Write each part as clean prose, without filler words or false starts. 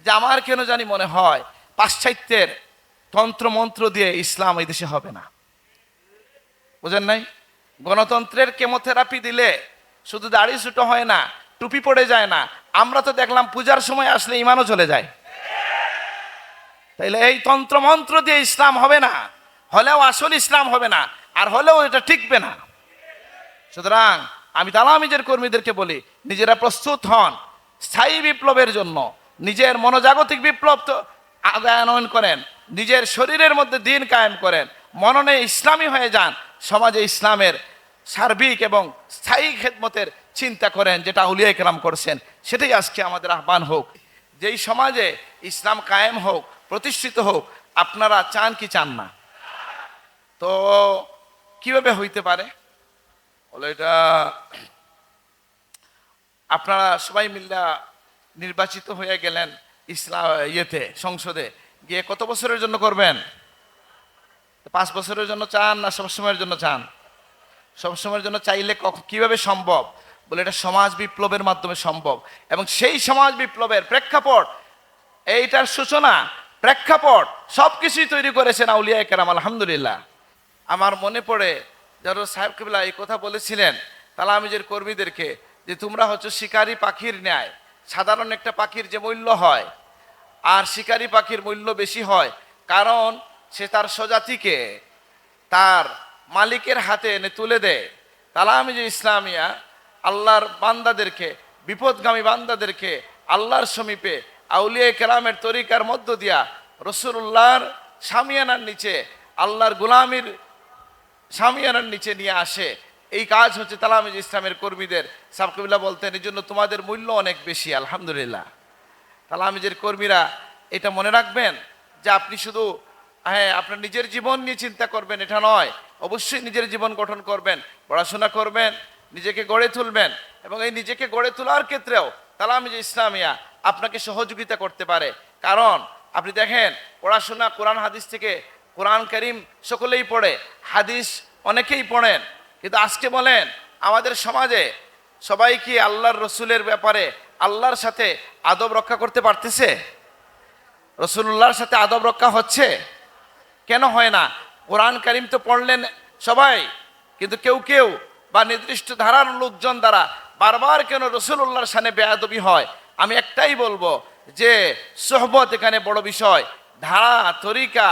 যে আমার কেন জানি মনে হয় পাশ্চাত্যের তন্ত্রমন্ত্র দিয়ে ইসলাম এই দেশে হবে না। বুঝেন নাই? গণতন্ত্রের কেমোথেরাপি দিলে শুধু দাড়ি ছোট হয় না, টুপি পড়ে যায় না, আমরা তো দেখলাম পূজার সময় আসলে ইমানও চলে যায়। তাইলে এই তন্ত্রমন্ত্র দিয়ে ইসলাম হবে না, হলেও আসল ইসলাম হবে না, আর হলেও এটা টিকবে না। সুতরাং আমি তালামিজের কর্মীদেরকে বলি, নিজেরা প্রস্তুত হন স্থায়ী বিপ্লবের জন্য। নিজের মনোজাগতিক বিপ্লব তো আগায়ন করেন, নিজের শরীরের মধ্যে দিন কায়েম করেন, মননে ইসলামী হয়ে যান, সমাজে ইসলামের সার্বিক এবং স্থায়ী খেদমতের চিন্তা করেন, যেটা আউলিয়া কেরাম করছেন। সেটাই আজকে আমাদের আহ্বান হোক, যেই সমাজে ইসলাম কায়েম হোক, প্রতিষ্ঠিত হোক। আপনারা চান কি চান না? তো কিভাবে হইতে পারে? বলে এটা আপনারা সবাই মিল্লা নির্বাচিত হয়ে গেলেন ইসলাম সংসদে গিয়ে কত বছরের জন্য করবেন? 5 বছরের জন্য চান না সবসময়ের জন্য চান? সবসময়ের জন্য চাইলে কিভাবে সম্ভব? বলে এটা সমাজ বিপ্লবের মাধ্যমে সম্ভব। এবং সেই সমাজ বিপ্লবের প্রেক্ষাপট, এইটার সূচনা, প্রেক্ষাপট সবকিছুই তৈরি করেছেন আউলিয়া কেরাম, আলহামদুলিল্লাহ। আমার মনে পড়ে যারা সাহেব কিবলা এই কথা বলেছিলেন তালামিজের কর্মীদেরকে, যে তোমরা হচ্ছে শিকারী পাখির ন্যায়। সাধারণ একটা পাখির যে মূল্য হয় আর শিকারী পাখির মূল্য বেশি হয়, কারণ সে তার স্বজাতিকে তার মালিকের হাতে এনে তুলে দেয়। তালামিজ ইসলামিয়া আল্লাহর বান্দাদেরকে, বিপদগামী বান্দাদেরকে আল্লাহর সমীপে আউলিয়া কেরামের তরিকার মধ্য দিয়া রসুল্লাহর সামিয়ানার নিচে, আল্লাহর গুলামির সামিয়ানার নিচে নিয়ে আসে। এই কাজ হচ্ছে তালামিজ ইসলামের কর্মীদের। সাবকিবুল্লাহ বলতেন, এই জন্য তোমাদের মূল্য অনেক বেশি, আলহামদুলিল্লাহ। তালামিজের কর্মীরা এটা মনে রাখবেন যে আপনি শুধু আপনার নিজের জীবন নিয়ে চিন্তা করবেন এটা নয়, অবশ্যই নিজের জীবন গঠন করবেন, পড়াশোনা করবেন, নিজেকে গড়ে তুলবেন। এবং এই নিজেকে গড়ে তোলার ক্ষেত্রেও তালামিজ ইসলামিয়া আপনাকে সহযোগিতা করতে পারে। কারণ আপনি দেখেন, পড়াশোনা কোরআন হাদিস থেকে, কোরআন কারীম সকলেই পড়ে, হাদিস অনেকেই পড়েন, কিন্তু আজকে বলেন আমাদের সমাজে সবাই কি আল্লাহর রসুলের ব্যাপারে আল্লাহর সাথে আদব রক্ষা করতে পারতেছে? রসুল্লাহর সাথে আদব রক্ষা হচ্ছে? কেন হয় না? কোরআন কারীম তো পড়লেন সবাই, কিন্তু কেউ কেউ বা নির্দিষ্ট ধারার লোকজন দ্বারা বারবার কেন রসুল্লাহর সামনে বেয়াদবি হয়? আমি একটাই বলবো যে সোহবত এখানে বড় বিষয়, ধারা, তরিকা,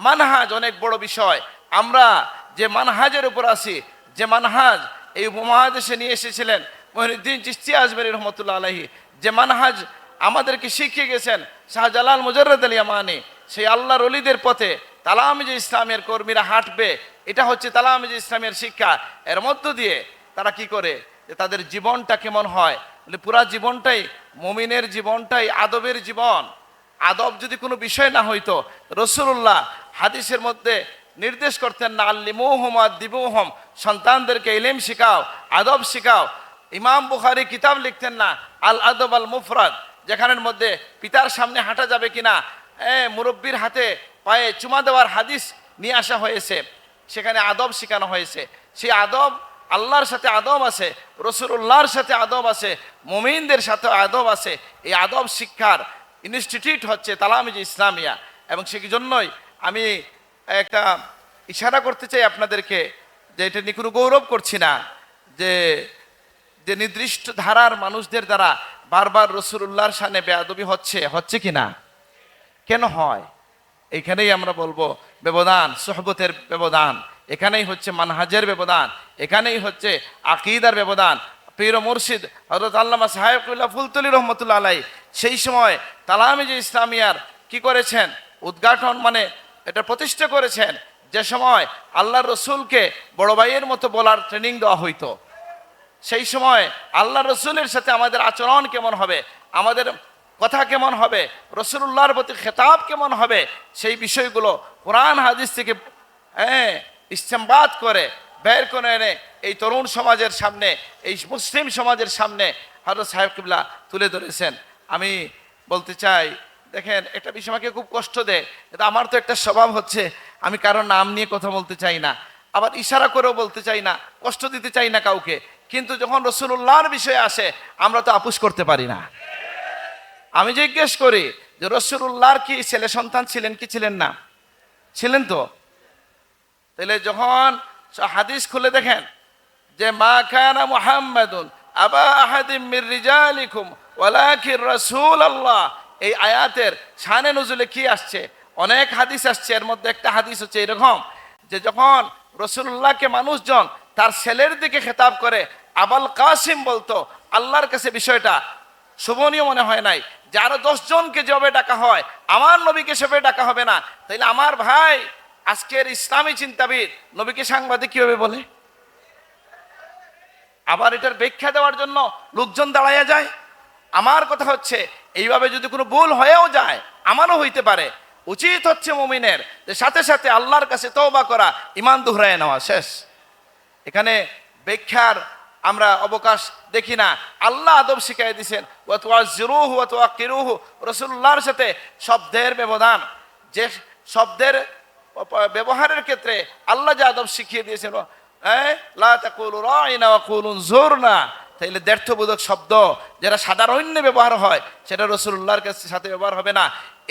মানহাজ অনেক বড় বিষয়। আমরা যে মানহাজের উপর আছি, যে মানহাজ এই উপমহাদেশে নিয়ে এসেছিলেন মঈনুদ্দিন চিশতি আজমেরী রহমতুল্লাহ আলাইহি, যে মানহাজ আমাদেরকে শিখিয়ে গেছেন শাহজালাল মুজাররদ আল ইয়ামানি, সেই আল্লাহর ওলিদের পথে তালামিজ ইসলামের কর্মীরা হাঁটবে। এটা হচ্ছে তালামিজ ইসলামের শিক্ষা। এর মধ্য দিয়ে তারা কি করে, যে তাদের জীবনটা কেমন হয়, বলে পুরা জীবনটাই, মুমিনের জীবনটাই আদবের জীবন। আদব যদি কোনো বিষয় না হইতো, রসুল্লাহ হাদিসের মধ্যে নির্দেশ করতেন না, আল্লিমুহুম আদিবুহুম, সন্তানদেরকে ইলম শিখাও, আদব শিখাও। ইমাম বুখারী কিতাব লিখতেন না আল আদব আল মুফরাদ, যেখানের মধ্যে পিতার সামনে হাঁটা যাবে কিনা, মুরব্বীর হাতে পায়ে চুমা দেওয়ার হাদিস নিয়ে আসা হয়েছে, সেখানে আদব শেখানো হয়েছে। সেই আদব, আল্লাহর সাথে আদব আছে, রসুল্লাহর সাথে আদব আছে, মুমিনদের সাথে আদব আছে। এই আদব শিক্ষার ইনস্টিটিউট হচ্ছে তালামিজ ইসলামিয়া। এবং সেই জন্যই আমি একটা ইশারা করতে চাই আপনাদেরকে, যে এটা নিয়ে কোনো গৌরব করছি না, যে যে নির্দিষ্ট ধারার মানুষদের দ্বারা বারবার রসুল্লাহর সামনে বেয়াদবি হচ্ছে কি না? কেন হয়? এইখানেই আমরা বলবো ব্যবধান, সোহবতের ব্যবধান, এখানেই হচ্ছে মানহাজের ব্যবধান, এখানেই হচ্ছে আকীদার ব্যবধান। পীর ও মুর্শিদ হযরত আল্লামা সাহেবুল্লাহ ফুলতলি রহমতুল্লাহ আলাইহি সেই সময় তালামিজ ইসলামিয়ার কি করেছেন? উদ্ঘাটন, মানে এটা প্রতিষ্ঠা করেছেন, যে সময় আল্লাহর রসুলকে বড় ভাইয়ের মতো বলার ট্রেনিং দেওয়া হইতো। সেই সময় আল্লাহ রসুলের সাথে আমাদের আচরণ কেমন হবে, আমাদের কথা কেমন হবে, রসুল্লাহর প্রতি খেতাব কেমন হবে, সেই বিষয়গুলো কোরআন হাদিস থেকে ইস্তেমবাদ করে বের করে এনে এই তরুণ সমাজের সামনে, এই মুসলিম সমাজের সামনে হযরত সাহেব কিবলা তুলে ধরেছেন। আমি বলতে চাই, দেখেন একটা বিষয় আমাকে খুব কষ্ট দেয়, এটা আমার তো একটা স্বভাব হচ্ছে, আমি কারোর নাম নিয়ে কথা বলতে চাই না, আবার ইশারা করেও বলতে চাই না, কষ্ট দিতে চাই না কাউকে, কিন্তু যখন রসুল্লাহর বিষয়ে আসে আমরা তো আপোষ করতে পারি না। আমি জিজ্ঞেস করি যে রাসূলুল্লাহর কি ছেলে সন্তান ছিলেন কি ছিলেন না? ছিলেন তো। তাহলে যখন হাদিস খুলে দেখেন যে মা কানা মুহাম্মাদুন আবা আহাদিম মির রিজালিকুম ওয়ালাকিন রাসূলুল্লাহ, এই আয়াতের শানে নুজুলে কি আসছে? অনেক হাদিস আসছে। এর মধ্যে একটা হাদিস হচ্ছে এরকম যে যখন রাসূলুল্লাহকে মানুষজন তার ছেলের দিকে খেতাব করে আবুল কাসিম বলতো, আল্লাহর কাছে বিষয়টা শোভনীয় মনে হয় নাই যে আরো 10 জনকে যেভাবে ডাকা হয় আমার নবীকে সেভাবে ডাকা হবে না। তাইলে আমার ভাই আজকের ইসলামী চিন্তাবিদ নবীকে সাংবাদিক কিভাবে বলে? আবার এটার ব্যাখ্যা দেওয়ার জন্য লোকজন দাঁড়াইয়া যায়। আমার কথা হচ্ছে এইভাবে যদি কোনো ভুল হয়েও যায়, আমারও হইতে পারে, উচিত হচ্ছে মুমিনের যে সাথে সাথে আল্লাহর কাছে তওবা করা, ঈমান দুহরায় নেওয়া। শেষ। এখানে ব্যাখ্যার আমরা অবকাশ দেখি না। আল্লাহ আদব শিখাই দিয়েছেন ওয়া তুআজ্জিরুহু ওয়া তুআক্কিরুহু। রাসূলুল্লাহর সাথে শব্দের ব্যবধান, যে শব্দের ব্যবহারের ক্ষেত্রে আল্লাহ যে আদব শিখিয়ে দিয়েছেন লা তাকুলু রাইনা ওয়া কুলু যুরনা, তাইলে দ্ব্যর্থবোধক শব্দ যেটা সাধারণ্যে ব্যবহার হয় সেটা রাসূলুল্লাহর কাছে সাথে ব্যবহার হবে না।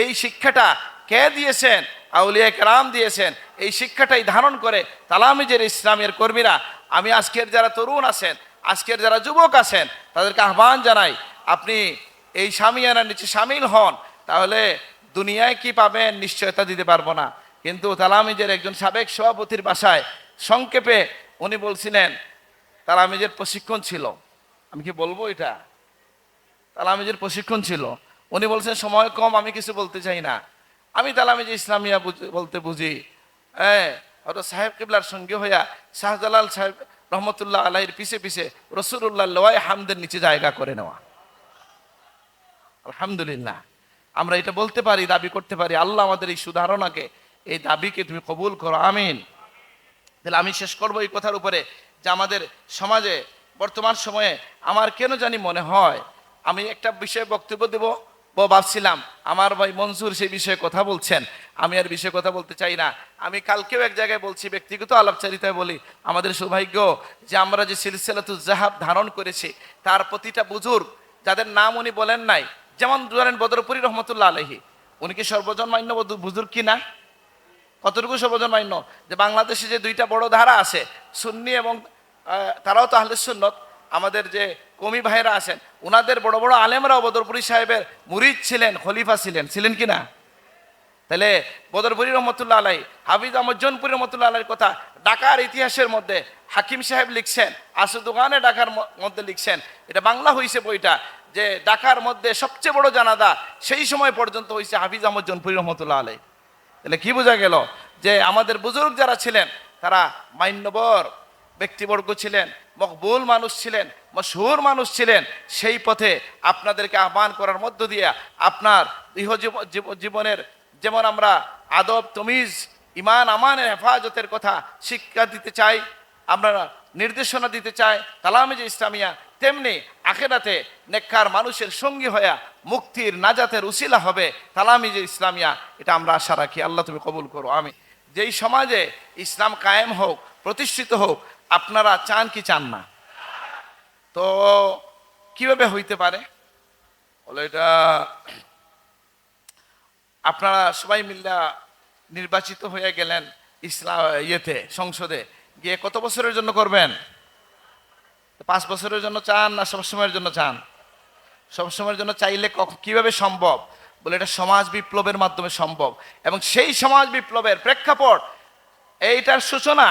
এই শিক্ষাটা কে দিয়েছেন? আউলিয়া কেরাম দিয়েছেন। এই শিক্ষাটাই ধারণ করে তালামিজের ইসলামের কর্মীরা। আমি আজকের যারা তরুণ আছেন, আজকের যারা যুবক আছেন, তাদেরকে আহ্বান জানাই, আপনি এই শামিয়ানার নিচে শামিল হন। তাহলে দুনিয়ায় কি পাবেন নিশ্চয়তা দিতে পারবো না, কিন্তু তালামিজের একজন সাবেক সভাপতির বাসায় সংক্ষেপে উনি বলছিলেন তালামিজের প্রশিক্ষণ ছিল। আমি কি বলবো এটা? তালামিজের প্রশিক্ষণ ছিল। উনি বলছেন সময় কম, আমি কিছু বলতে চাই না, আমি তালামিজ ইসলামিয়া বলতে বুঝি হয়তো সাহেব কিবলার সঙ্গে হইয়া শাহজালাল সাহেব রহমতুল্লাহ আলাইহির পিছে পিছে রাসূলুল্লাহ লওয়াই হামদের নিচে জায়গা করে নেওয়া। আলহামদুলিল্লাহ আমরা এটা বলতে পারি, দাবি করতে পারি। আল্লাহ আমাদের এই সুধারণাকে, এই দাবিকে তুমি কবুল করো, আমিন। তাহলে আমি শেষ করবো এই কথার উপরে যে আমাদের সমাজে বর্তমান সময়ে আমার কেন জানি মনে হয়, আমি একটা বিষয়ে বক্তব্য দেব ভাবছিলাম, আমার ভাই মনসুর সেই বিষয়ে কথা বলছেন, আমি আর বিষয়ে কথা বলতে চাই না। আমি কালকেও এক জায়গায় বলছি, ব্যক্তিগত আলাপচারিতায় বলি, আমাদের সৌভাগ্য যে আমরা যে সিলসিলাতুজ যাহাব ধারণ করেছি তার প্রতিটা বুজুর্গ যাদের নাম উনি বলেন নাই, যেমন ধরেন বদরপুরি রহমতুল্লাহ আলাইহি, উনি কি সর্বজন মান্য বুজুর্গ কি না? কতটুকু সর্বজন মান্য? যে বাংলাদেশে যে দুইটা বড় ধারা আছে, সুন্নি এবং তারাও তো আহলে সুন্নত, আমাদের যে কমি ভাইরা আছেন ওনাদের বড় বড় আলেমরাও বদরপুরি সাহেবের মুরিদ ছিলেন, খলিফা ছিলেন, ছিলেন কি না? তাহলে বদরপুরি রহমতুল্লাহ আলাই, হাফিজ আহমদ জৌনপুরি রহমতুল্লাহ আলাইর কথা ঢাকার ইতিহাসের মধ্যে হাকিম সাহেব লিখছেন, আসুদুগানে ঢাকার মধ্যে লিখছেন, এটা বাংলা হয়েছে বইটা, যে ঢাকার মধ্যে সবচেয়ে বড় জানাজা সেই সময় পর্যন্ত হয়েছে হাফিজ আহমদ জৌনপুরি রহমতুল্লাহ আলাই। তাহলে কি বোঝা গেল যে আমাদের বুজুর্গ যারা ছিলেন তারা মান্যবর ব্যক্তিবর্গ ছিলেন, মকবুল মানুষ ছিলেন, মশহুর মানুষ ছিলেন। সেই পথে আপনাদেরকে আহ্বান করার মধ্য দিয়ে আপনার ইহ জীবনের যেমন আমরা আদব তমিজ ইমান আমানের হেফাজতের কথা শিক্ষা দিতে চাই, আমরা নির্দেশনা দিতে চাই তালামিজে ইসলামিয়া, তেমনি আখেরাতে নেককার মানুষের সঙ্গী হইয়া মুক্তির নাজাতের উসিলা হবে তালামিজে ইসলামিয়া। এটা আমরা আশা রাখি। আল্লাহ তুমি কবুল করো, আমি। যেই সমাজে ইসলাম কায়েম হোক, প্রতিষ্ঠিত হোক, আপনারা চান কি চান না? তো কিভাবে হইতে পারে? বলে এটা আপনারা সবাই মিল্লা নির্বাচিত হয়ে গেলেন ইসলাম সংসদে গিয়ে কত বছরের জন্য করবেন? 5 বছরের জন্য চান না সবসময়ের জন্য চান? সবসময়ের জন্য চাইলে কিভাবে সম্ভব? বলে এটা সমাজ বিপ্লবের মাধ্যমে সম্ভব। এবং সেই সমাজ বিপ্লবের প্রেক্ষাপট, এইটার সূচনা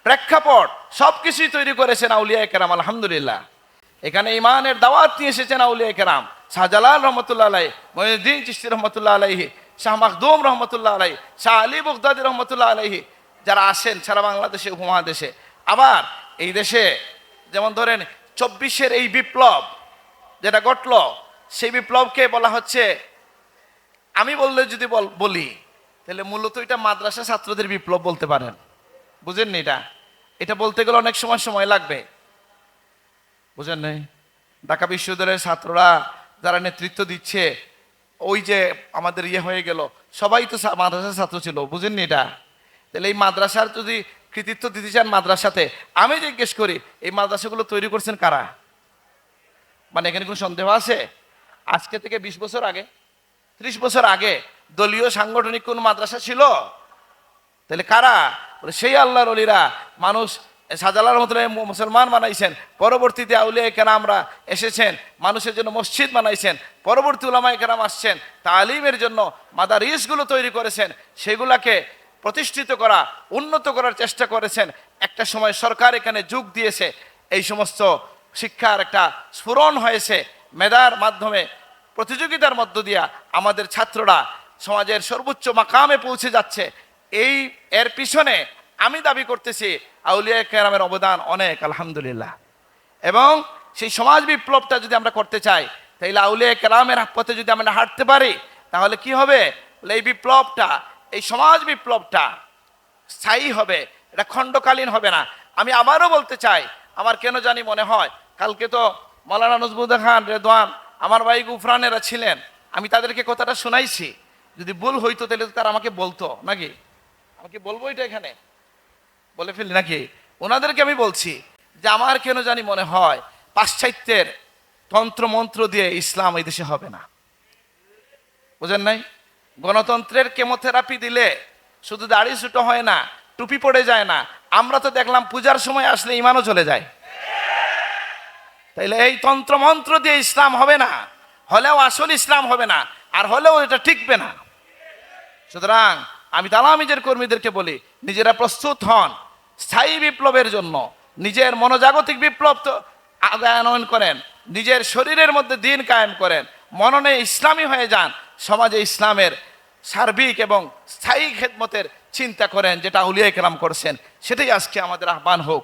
প্রেক্ষাপট সবকিছুই তৈরি করেছেন আউলিয়া কেরাম। আলহামদুলিল্লাহ এখানে ইমানের দাওয়াত নিয়ে এসেছেন আউলিয়া কেরাম। শাহজালাল রহমতুল্লাহ আলাইহি, মঈনুদ্দিন চিশতি রহমতুল্লাহ আলাইহি, শাহ মাখদুম রহমতুল্লাহ আলাইহি, শাহ আলী বগদাদি রহমতুল্লাহ আলাইহি, যারা আসেন সারা বাংলাদেশে উপমহাদেশে। আবার এই দেশে যেমন ধরেন 24-এর এই বিপ্লব যেটা ঘটল, সেই বিপ্লবকে বলা হচ্ছে, আমি বললে যদি বলি তাহলে মূলত এটা মাদ্রাসা ছাত্রদের বিপ্লব বলতে পারেন। বুঝেননি? এটা বলতে গেলে অনেক সময় লাগবে। বুঝেন নাই? ঢাকা বিশ্ববিদ্যালয়ের ছাত্ররা যারা নেতৃত্ব দিচ্ছে, ওই যে আমাদের হয়ে গেল, সবাই তো মাদ্রাসার ছাত্র ছিল। বুঝেননি? তাহলে এই মাদ্রাসার যদি কৃতিত্ব দিতে চান মাদ্রাসাতে, আমি জিজ্ঞেস করি এই মাদ্রাসাগুলো তৈরি করছেন কারা? মানে এখানে কোনো সন্দেহ আছে? আজকে থেকে 20 বছর আগে 30 বছর আগে দলীয় সাংগঠনিক কোন মাদ্রাসা ছিল? তাহলে কারা? বলে সেই আল্লাহর ওলিরা। মানুষ শাহজালাল রহমতুল্লাহ মুসলমান বানাইছেন, পরবর্তীতে আউলিয়া কেরামরা এসেছেন, মানুষের জন্য মসজিদ বানাইছেন, পরবর্তী উলামায়ে কেরাম আসছেন, তালিমের জন্য মাদারিসগুলো তৈরি করেছেন, সেগুলাকে প্রতিষ্ঠিত করা, উন্নত করার চেষ্টা করেছেন। একটা সময় সরকার এখানে যোগ দিয়েছে, এই সমস্ত শিক্ষার একটা স্ফুরণ হয়েছে, মেধার মাধ্যমে প্রতিযোগিতার মধ্য দিয়া আমাদের ছাত্ররা সমাজের সর্বোচ্চ মাকামে পৌঁছে যাচ্ছে। এর পিছনে আমি দাবি করতেছি আউলিয়া কেরামের অবদান অনেক, আলহামদুলিল্লাহ। এবং সেই সমাজ বিপ্লবটা যদি আমরা করতে চাই, তাহলে আউলিয়া কেরামের পথে যদি আমরা হাঁটতে পারি, তাহলে কি হবে? এই বিপ্লবটা, এই সমাজ বিপ্লবটা স্থায়ী হবে, এটা খণ্ডকালীন হবে না। আমি আবারও বলতে চাই, আমার কেন জানি মনে হয়, কালকে তো মৌলানা নজমুদ্দিন খান রেদওয়ান, আমার ভাই গুফরানেরা ছিলেন, আমি তাদেরকে কথাটা শোনাইছি। যদি ভুল হইতো তাহলে তো তারা আমাকে বলতো নাকি? আমাকে বলবো এটা এখানে বলে ফেলি নাকি? ওনাদেরকে আমি বলছি যে আমার কেন জানি মনে হয় পাশ্চাত্যের তন্ত্র মন্ত্র দিয়ে ইসলাম এই দেশে হবে না। বুঝেন নাই? গণতন্ত্রের কেমোথেরাপি দিলে শুধু দাড়ি ছুটো হয় না, টুপি পড়ে যায় না। আমরা তো দেখলাম পূজার সময় আসলে ইমানও চলে যায়। তাইলে এই তন্ত্র মন্ত্র দিয়ে ইসলাম হবে না, হলেও আসল ইসলাম হবে না, আর হলেও এটা টিকবে না। সুতরাং আমি তালামিজের কর্মীদেরকে বলি, নিজেরা প্রস্তুত হন স্থায়ী বিপ্লবের জন্য। নিজের মনোজাগতিক বিপ্লব তো আগায়ন করেন, নিজের শরীরের মধ্যে দিন কায়েম করেন, মননে ইসলামী হয়ে যান, সমাজে ইসলামের সার্বিক এবং স্থায়ী খেদমতের চিন্তা করেন, যেটা আউলিয়া কেরাম করছেন। সেটাই আজকে আমাদের আহ্বান হোক।